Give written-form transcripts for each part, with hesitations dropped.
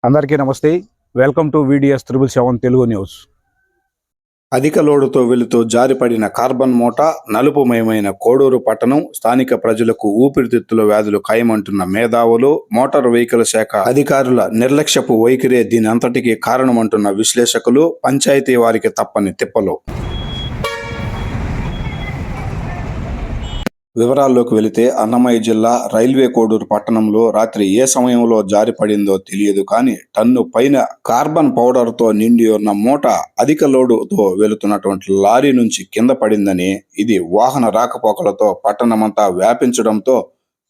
అందరికీ నమస్తే. Welcome to VDS 777 Telugu news. అధిక లోడుతో వెళుతూ జారిపడిన కార్బన్ మూట, నలుపుమయమైన కోడూరు పట్టణం, స్థానిక ప్రజలకు ఊపిరితిత్తుల వ్యాధులు ఖాయమంటున్న మేధావులు, మోటార్ వెహికల్ శాఖ అధికారుల నిర్లక్ష్యపు వైఖరే దీని అంతటికీ కారణమంటున్న విశ్లేషకులు, పంచాయతీ వారికి తప్పని తిప్పలు. వివరాల్లోకి వెళితే అన్నమయ్య జిల్లా రైల్వే కోడూరు పట్టణంలో రాత్రి ఏ సమయంలో జారిపడిందో తెలియదు కానీ టన్ను పైన కార్బన్ పౌడర్తో నిండి ఉన్న మూట అధిక లోడుతో వెళుతున్నటువంటి లారీ నుంచి కింద పడిందని, ఇది వాహన రాకపోకలతో పట్టణమంతా వ్యాపించడంతో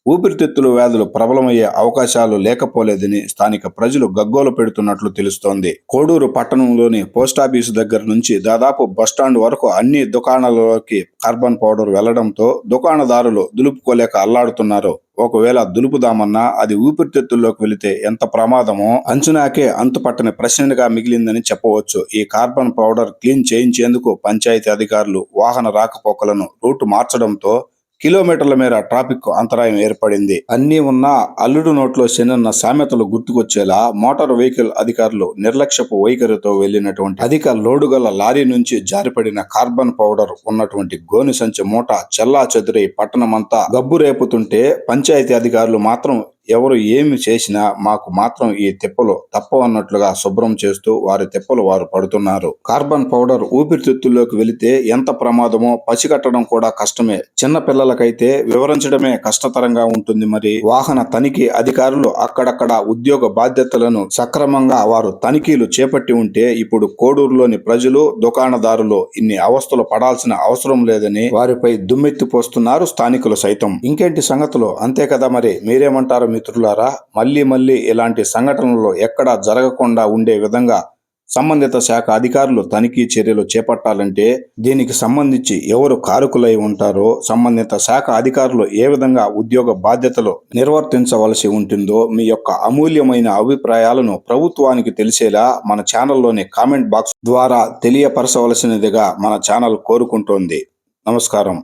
ఊపిరితిత్తుల వ్యాధులు ప్రబలమయ్యే అవకాశాలు లేకపోలేదని స్థానిక ప్రజలు గగ్గోలు పెడుతున్నట్లు తెలుస్తోంది. కోడూరు పట్టణంలోని పోస్టాఫీసు దగ్గర నుంచి దాదాపు బస్టాండ్ వరకు అన్ని దుకాణాలలోకి కార్బన్ పౌడర్ వెళ్లడంతో దుకాణదారులు దులుపుకోలేక అల్లాడుతున్నారు. ఒకవేళ దులుపుదామన్నా అది ఊపిరితిత్తుల్లోకి వెళితే ఎంత ప్రమాదమో అంచనాకే అంతుపట్టని ప్రశ్నగా మిగిలిందని చెప్పవచ్చు. ఈ కార్బన్ పౌడర్ క్లీన్ చేయించేందుకు పంచాయతీ అధికారులు వాహన రాకపోకలను రూటు మార్చడంతో కిలోమీటర్ల మేర ట్రాఫిక్ అంతరాయం ఏర్పడింది. అన్నీ ఉన్నా అల్లుడు నోట్లో శనన్న సామెతలు గుర్తుకొచ్చేలా మోటార్ వెహికల్ అధికారులు నిర్లక్ష్యపు వైఖరితో వెళ్లినటువంటి అధిక లోడుగల లారీ నుంచి జారిపడిన కార్బన్ పౌడర్ ఉన్నటువంటి గోని సంచి మూట చెల్లా చెదురై పట్టణమంతా గబ్బు రేపుతుంటే పంచాయతీ అధికారులు మాత్రం ఎవరు ఏమి చేసినా మాకు మాత్రం ఈ తిప్పలు తప్పవన్నట్లుగా శుభ్రం చేస్తూ వారి తిప్పలు వారు పడుతున్నారు. కార్బన్ పౌడర్ ఊపిరితిత్తుల్లోకి వెళితే ఎంత ప్రమాదమో పసిగట్టడం కూడా కష్టమే. చిన్న పిల్లలకైతే వివరించడమే కష్టతరంగా ఉంటుంది. మరి వాహన తనిఖీ అధికారులు అక్కడక్కడ ఉద్యోగ బాధ్యతలను సక్రమంగా వారు తనిఖీలు చేపట్టి ఉంటే ఇప్పుడు కోడూరులోని ప్రజలు, దుకాణదారులు ఇన్ని అవస్థలు పడాల్సిన అవసరం లేదని వారిపై దుమ్మెత్తిపోస్తున్నారు స్థానికులు సైతం. ఇంకేంటి సంగతులు, అంతే కదా. మరి మీరేమంటారు మిత్రులారా? మళ్ళీ ఇలాంటి సంఘటనలు ఎక్కడా జరగకుండా ఉండే విధంగా సంబంధిత శాఖ అధికారులు తనిఖీ చర్యలు చేపట్టాలంటే దీనికి సంబంధించి ఎవరు కారకులై ఉంటారో, సంబంధిత శాఖ అధికారులు ఏ విధంగా ఉద్యోగ బాధ్యతలు నిర్వర్తించవలసి ఉంటుందో మీ యొక్క అమూల్యమైన అభిప్రాయాలను ప్రభుత్వానికి తెలిసేలా మన ఛానల్లోని కామెంట్ బాక్స్ ద్వారా తెలియపరచవలసినదిగా మన ఛానల్ కోరుకుంటోంది. నమస్కారం.